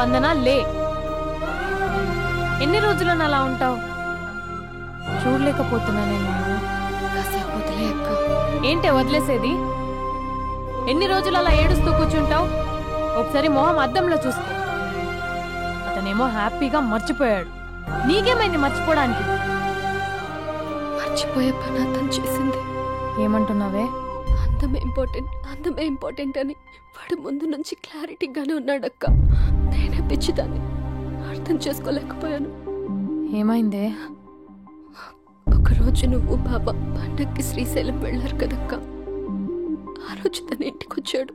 స్పందన లే. ఎన్ని రోజులను అలా ఉంటావు? చూడలేకపోతున్నానే నేను. కాసేపు వదిలే అక్క. ఏంటే వదిలేసేది? ఎన్ని రోజులు అలా ఏడుస్తూ కూర్చుంటావు? ఒకసారి మొహం అద్దంలో చూసుకో. అతనేమో హ్యాపీగా మర్చిపోయాడు. నీకేమైంది మర్చిపోవడానికి? మర్చిపోయే పని అతను చేసింది. ఏమంటున్నావే? అందమే ఇంపార్టెంట్ అని వాడు ముందు నుంచి క్లారిటీగానే ఉన్నాడక్క. నేనే పిచ్చిదాన్ని, అర్థం చేసుకోలేకపోయాను. ఏమైందే? ఒకరోజు నువ్వు బాబా పండక్కి శ్రీశైలం వెళ్ళారు కదక్క. ఆ రోజు తన ఇంటికి వచ్చాడు.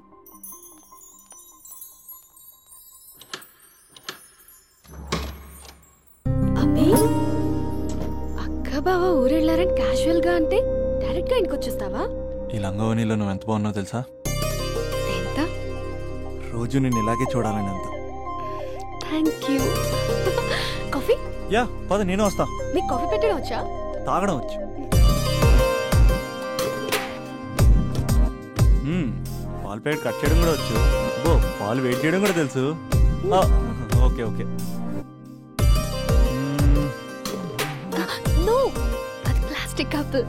అబ్బి, అక్క బావ ఊరెళ్ళారని క్యాజువల్ గా అంటే డైరెక్ట్ గా ఇంటికి వచ్చేస్తావా? ఈ లంగవనిలో నువ్వు ఎంత బాగున్నావు తెలుసా? ఎంత? రోజు నేను ఇలాగే చూడాలని అంత. Thank you. కాఫీ? యా పద, నేను వస్తా. నీకు కాఫీ పెట్టడం వచ్చా? తాగడం వచ్చు. పాలు ప్యాకెట్ కట్ చేయడం కూడా వచ్చు. పాలు వెయిట్ చేయడం కూడా తెలుసు. Okay okay. నో, అది ప్లాస్టిక్ కప్.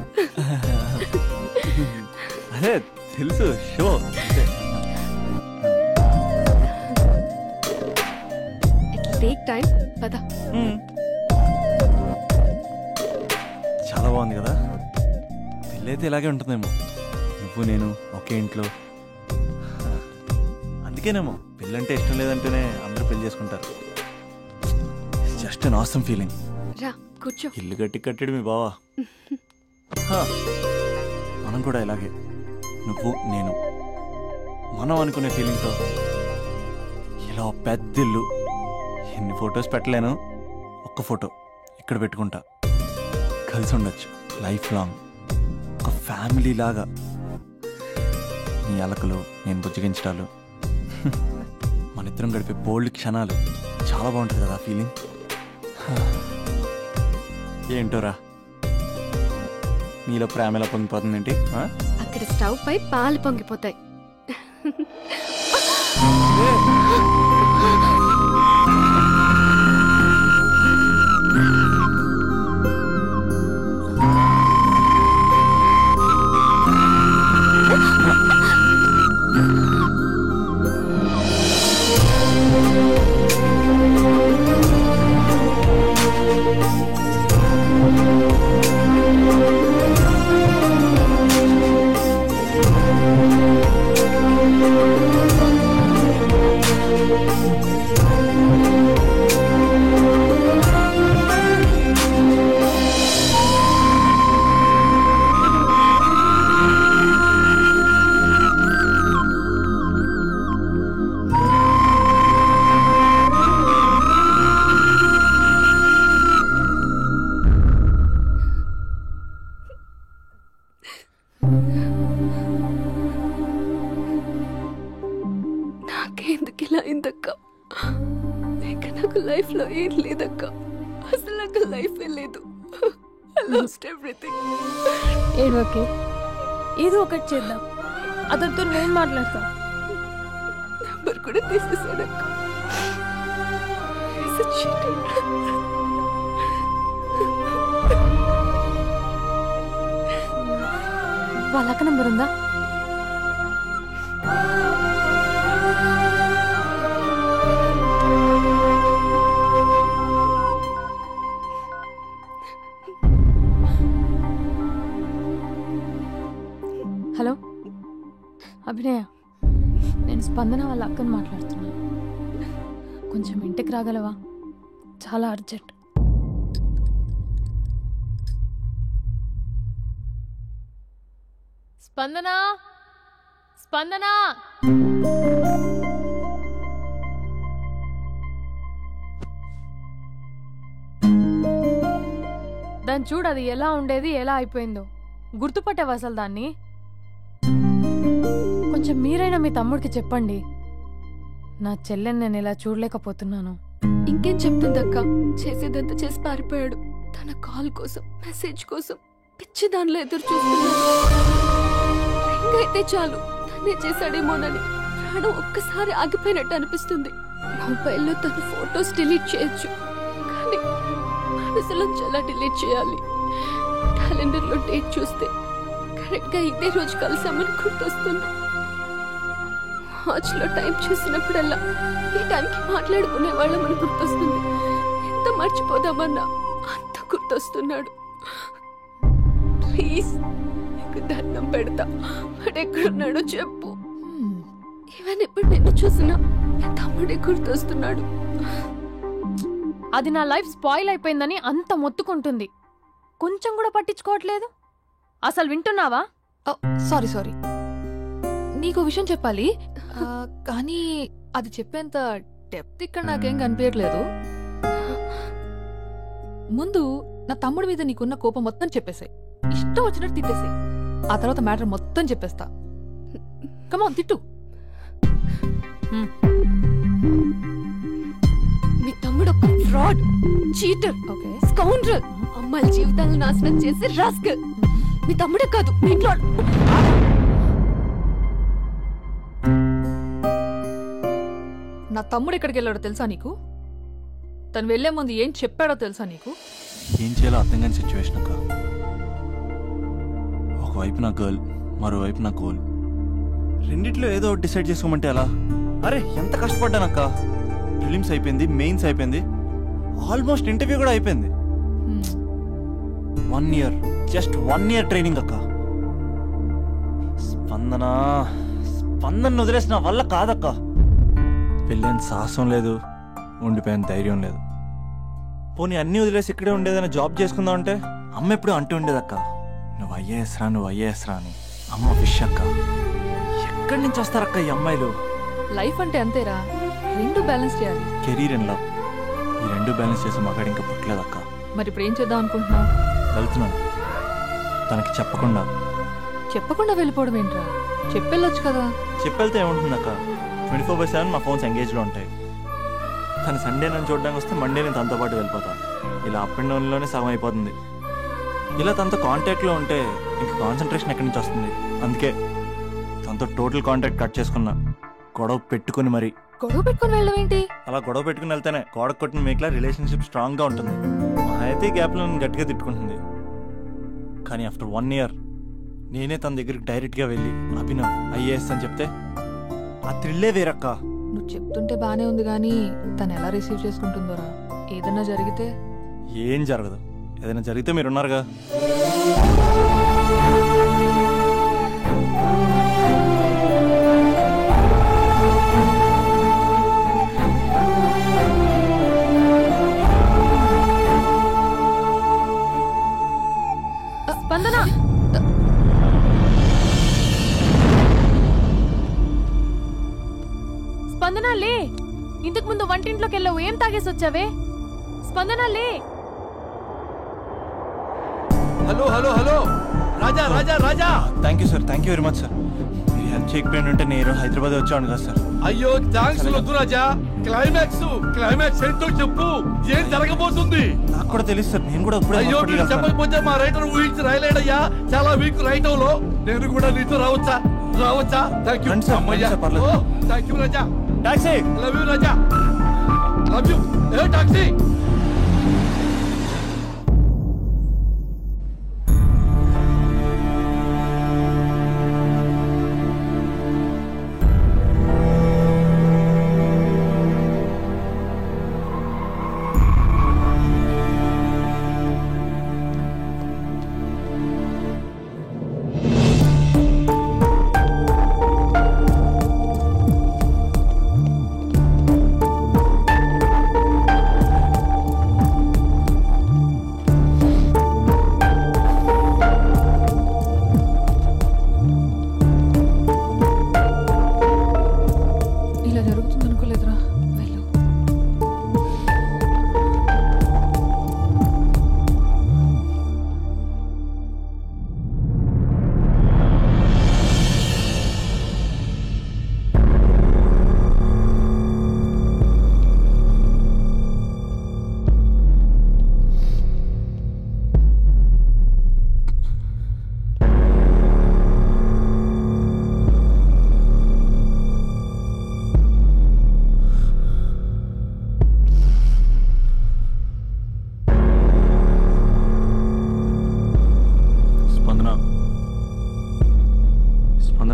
అదే తెలుసు, షో. It take time. పద. చాలా బాగుంది కదా. పెళ్ళైతే ఇలాగే ఉంటుందేమో, నువ్వు నేను ఒకే ఇంట్లో. అందుకేనేమో పెళ్ళంటే ఇష్టం లేదంటేనే అందరూ పెళ్లి చేసుకుంటారు. Just an awesome feeling. రా కూర్చో. ఇల్లు కట్టాడు మీ బావా. మనం కూడా ఇలాగే, నువ్వు నేను, మనం అనుకునే ఫీలింగ్తో ఇలా పెద్ద ఇల్లు. ఎన్ని ఫొటోస్ పెట్టలేను, ఒక్క ఫోటో ఇక్కడ పెట్టుకుంటా. కలిసి ఉండొచ్చు లైఫ్ లాంగ్, ఒక ఫ్యామిలీ లాగా. నీ అలకలు, నేను బుజ్జగించడాలు, మన ఇద్దరం గడిపే బోల్డ్ క్షణాలు. చాలా బాగుంటుంది కదా ఫీలింగ్. ఏంటోరా, నీలో ప్రేమ ఎలా పొంగిపోతుందేంటి? అక్కడ స్టవ్ పై పాలు పొంగిపోతాయి. నాకెందుకు ఇలా అయిందక్క? ఇక నాకు లైఫ్ లో ఏం లేదక్క. అసలు నాకు లైఫ్ లేదు. I lost everything. ఓకే, ఏదో ఒకటి చేద్దాం. అతనితో నేను మాట్లాడతా. నెంబర్ కూడా తీసేసాడక్క. He's a cheater. వాళ్ళ అక్క నంబర్ ఉందా? హలో అభినయ, నేను స్పందన వాళ్ళ అక్కని మాట్లాడుతున్నాను. కొంచెం ఇంటికి రాగలవా? చాలా అర్జెంట్. స్పందన, స్పందన. దాన్ని చూడు, అది ఎలా ఉండేది ఎలా అయిపోయిందో. గుర్తుపట్టావు అసలు దాన్ని? కొంచెం మీరైనా మీ తమ్ముడికి చెప్పండి. నా చెల్లెని నేను ఇలా చూడలేకపోతున్నాను. ఇంకేం చెప్తుందక్క? చేసేదంతా చేసి పారిపోయాడు. తన కాల్ కోసం, మెసేజ్ కోసం పిచ్చి దానిలో ఎదురు చూస్తున్నాడు. రింగ్ అయితే చాలు తనే చేశాడేమోనని ప్రాణం ఒక్కసారి ఆగిపోయినట్టు అనిపిస్తుంది. మొబైల్లో తన ఫొటోస్ డిలీట్ చేయొచ్చు, కానీ మనసులోంచి ఎలా డిలీట్ చేయాలి? క్యాలెండర్లో డేట్ చూస్తే కరెక్ట్గా ఇదే రోజు కలిసామని గుర్తొస్తుంది. వాచ్లో టైం చూసినప్పుడల్లా ఈ టైంకి మాట్లాడుకునే వాళ్ళమని గుర్తొస్తుంది. ఎంత మర్చిపోదామన్నా అంత గుర్తొస్తున్నాడు. ప్లీజ్ నీకు దండం పెడతా, వాడెక్కడున్నాడో చెప్పు. ఈవెన్ ఇప్పుడు నిన్ను చూసినా తమ్ముడే గుర్తొస్తున్నాడు. అది నా లైఫ్ స్పాయిల్ అయిపోయిందని అంత మొత్తుకుంటుంది, కొంచెం కూడా పట్టించుకోవట్లేదు. అసలు వింటున్నావా? సారీ నీకు విషయం చెప్పాలి, కానీ అది చెప్పేంత డెప్త్ ఇక్కడ నాకేం కనిపించట్లేదు. ముందు నా తమ్ముడి మీద నీకున్న కోపం మొత్తం చెప్పేసాయి, ఇష్టం వచ్చినట్టు తిట్టేసాయి. ఆ తర్వాత మ్యాటర్ మొత్తం చెప్పేస్తా. కమాన్ తిట్టు. మీ తమ్ముడు ఒక ఫ్రాడ్, చీటర్, ఓకే, స్కౌండ్రల్, అమ్మాయిల జీవితాలను నాశనం చేసి రాస్కల్. మీ తమ్ముడే కాదు, మీ ఇంట్లో నా తమ్ముడు ఎక్కడికి వెళ్ళాడో తెలుసా నీకు? తను వెళ్లే ముందు ఏం చెప్పాడో తెలుసా నీకు? ఏం చేయాలో అర్థం కాని సిచ్యువేషన్ అక్క. ఒకవైపు నా గర్ల్, మరోవైపు నా గోల్. రెండిట్లో ఏదో ఒకటి డిసైడ్ చేసుకోమంటే ఎలా? అరే ఎంత కష్టపడ్డానక్క. ఫిలిమ్స్ అయిపోయింది, మెయిన్స్ అయిపోయింది, ఆల్మోస్ట్ ఇంటర్వ్యూ కూడా అయిపోయింది. 1 year, జస్ట్ 1 year ట్రైనింగ్ అక్క. స్పందన వదిలేసిన వల్ల కాదక్క. పెళ్ళైన సాహసం లేదు, ఉండిపోయిన ధైర్యం లేదు. పోనీ అన్నీ వదిలేసి ఇక్కడే ఉండేదైనా జాబ్ చేసుకుందాం అంటే అమ్మ ఎప్పుడు అంటూ ఉండేదక్క, నువ్వు ఐఏఎస్ రా అని. అమ్మ ఫిష్ అక్క. ఎక్కడి నుంచి వస్తారక్క ఈ అమ్మాయిలు? లైఫ్ అంటే అంతేరా, రెండు బ్యాలెన్స్ చేయాలి. కెరీర్ అండ్ లవ్, ఈ రెండు బ్యాలెన్స్ చేసే మగాడు ఇంకా పుట్టలేదక్క. మరి ఇప్పుడు ఏం చేద్దాం అనుకుంటున్నావు? వెళ్తున్నాను, తనకి చెప్పకుండా వెళ్ళిపోవడం ఏంట్రా? చెప్పెళ్ళొచ్చు కదా. చెప్పెళ్తే ఏముంటుందక్క, 24/7 మా ఫోన్స్ ఎంగేజ్లో ఉంటాయి. తను సండే నన్ను చూడడానికి వస్తే మండే నేను తనతో పాటు వెళ్ళిపోతాను. ఇలా అప్ అండ్ డౌన్లోనే సగం అయిపోతుంది. ఇలా తనతో కాంటాక్ట్లో ఉంటే ఇంక కాన్సన్ట్రేషన్ ఎక్కడి నుంచి వస్తుంది? అందుకే తనతో టోటల్ కాంటాక్ట్ కట్ చేసుకున్నా, గొడవ పెట్టుకుని మరి. గొడవ పెట్టుకుని వెళ్ళడం ఏంటి? అలా గొడవ పెట్టుకుని వెళ్తేనే గోడ కొట్టిన మీకులా రిలేషన్షిప్ స్ట్రాంగ్గా ఉంటుంది. మా అయితే గ్యాప్లో నన్ను గట్టిగా తిట్టుకుంటుంది. కానీ ఆఫ్టర్ 1 year నేనే తన దగ్గరికి డైరెక్ట్గా వెళ్ళి అభినవ్ ఐఏఎస్ అని చెప్తే ఆ థ్రిల్లే వేరక్క. నువ్వు చెప్తుంటే బానే ఉంది, కానీ తను ఎలా రిసీవ్ చేసుకుంటుందోరా? ఏదన్నా జరిగితే? ఏం జరగదు, ఏదైనా జరిగితే మీరున్నారుగా. స్పందన, స్పందన లే. ఇంతకు ముందు వంటింట్లోకి వెళ్ళావు, ఏం తాగేసి వచ్చావే? స్పందన లే. Hello hello hello, Raja Raja Raja. Thank you sir, thank you very much sir. మీరు హెల్ప్ చేయకపోయిన ఉంటే నేను హైదరాబాద్ వచ్చాను కదా సార్. అయ్యో థ్యాంక్స్ వద్దు రాజా. క్లైమాక్స్ ఏంటో చెప్పు, ఏం జరగబోతుంది? నాకు కూడా తెలుసు సార్, నేను కూడా అయ్యో మీరు చెప్పకపోతే మా రైటర్ ఊహించి రాయలేడయ్యా. చాలా వీక్ రైటవ్ లో నేను కూడా నీతో రావచ్చా? థ్యాంక్ యూ అమ్మయ్యా. Thank you Raja. Taxi. Love you Raja, love you. A taxi.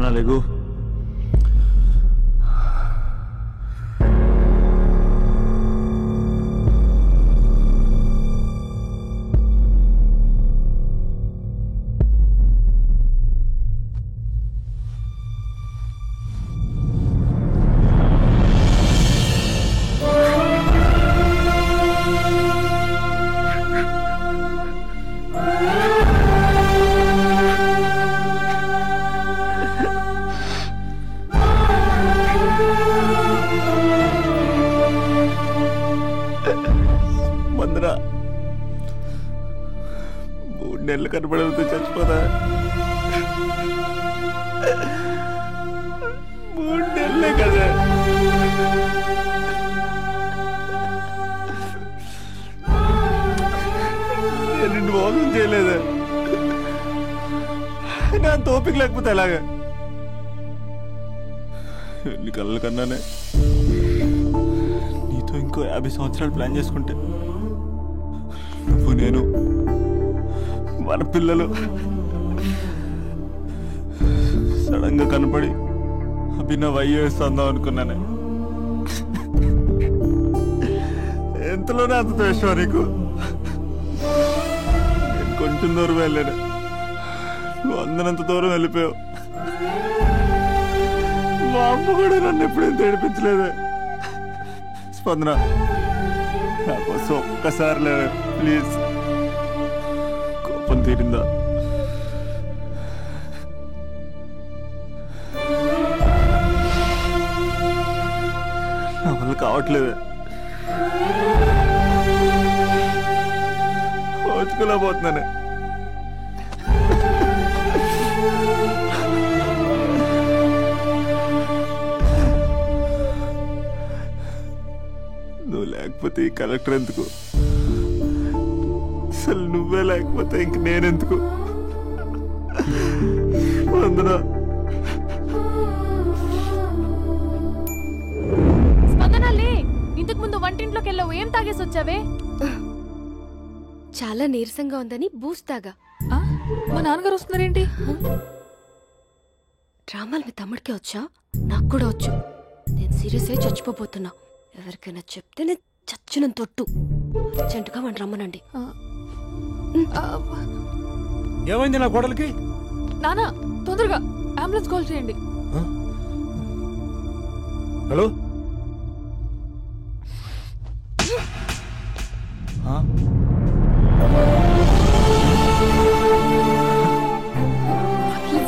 స్పందన లేగు. స్పందన 3 నెలలు కనపడకపోతే చచ్చిపోదా? 3 నెలలే కదా. నేను నిన్ను మోసం చేయలేదా? నా తోపిక లేకపోతే ఎలాగా? ఎన్ని కళ్ళ కన్నానే నీతో ఇంకో 50 సంవత్సరాలు ప్లాన్ చేసుకుంటే నువ్వు నేను మన పిల్లలు సడన్ గా కనపడి అభినవ్ అయ్యేస్తుందాం అనుకున్నానే. ఎంతలోనే అంత ద్వేషం నీకు. నేను కొంచెం దూరం వెళ్ళాను, నువ్వు అందనంత దూరం వెళ్ళిపోయావు. మా అమ్మ కూడా నన్ను ఎప్పుడేం తేడిపించలేదే. స్పందన, నా కోసం ఒక్కసారి లేదు ప్లీజ్. కోపం తీరిందా? నా వల్ల కావట్లేదే. ఓచుకోలేకపోతున్నానే. నువ్వు లేకపోతే ఈ కలెక్టర్ ఎందుకు? అసలు నువ్వే లేకపోతే ఇంక నేనెందుకు? స్పందన, స్పందన లే. ఇంతకు ముందు వంటింట్లోకి వెళ్ళావు, ఏం తాగేసి వచ్చావే? చాలా నీరసంగా ఉందని బూస్ట్ తాగా. ఆ? మా నాన్నగారు వస్తున్నారేంటి? డ్రామాలు మీ తమ్ముడికే వచ్చా? నాకు కూడా వచ్చు. నేను సీరియస్ అయి చచ్చిపోతున్నా. ఎవరికైనా చెప్తే నేను చచ్చిన తొట్టు. అర్జెంటుగా వాడిని రమ్మనండి. ఏమైంది నా కోడలికి? నాన్న, తొందరగా అంబులెన్స్ కాల్ చేయండి. హలో,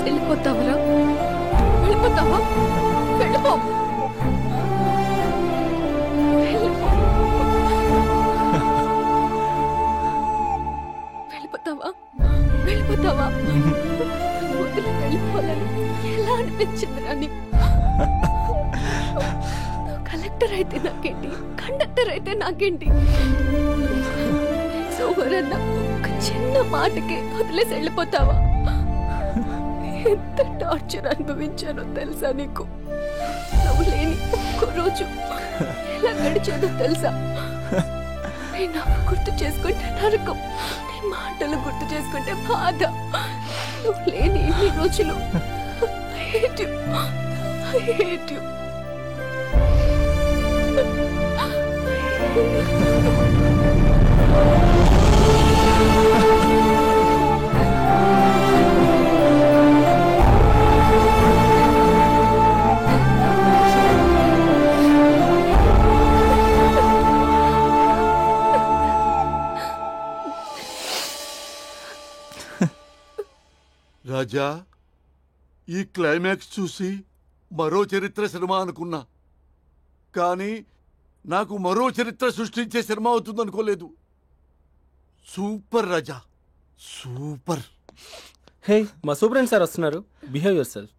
వెళ్ళిపోతావరా? వెళ్ళిపోతావా? వెళ్ళిపో. వెళ్ళిపోతావా? వెళ్ళిపోతావా? వదిలి వెళ్ళిపోవాలని ఎలా అనిపించిందిరా నీకు? కలెక్టర్ అయితే నాకేంటి, కండక్టర్ అయితే నాకేంటి? సోమరన్న ఒక చిన్న మాటకే వదిలేసి వెళ్ళిపోతావా? ఎంత టార్చర్ అనుభవించానో తెలుసా నీకు? నువ్వు లేని ఒక్క రోజు ఎలా గడిచేదో తెలుసా? నీ నవ్వు గుర్తు చేసుకుంటే నరకం, నీ మాటలు గుర్తు చేసుకుంటే బాధ. నువ్వు లేని ఇన్ని రోజులు I hate you. I hate you. రాజా, ఈ క్లైమాక్స్ చూసి మరో చరిత్ర సినిమా అనుకున్నా, కానీ నాకు మరో చరిత్ర సృష్టించే సినిమా అవుతుంది అనుకోలేదు. సూపర్ రాజా, సూపర్. హే, మా సూపరింటెండెంట్ సార్ వస్తున్నారు. Behave your self.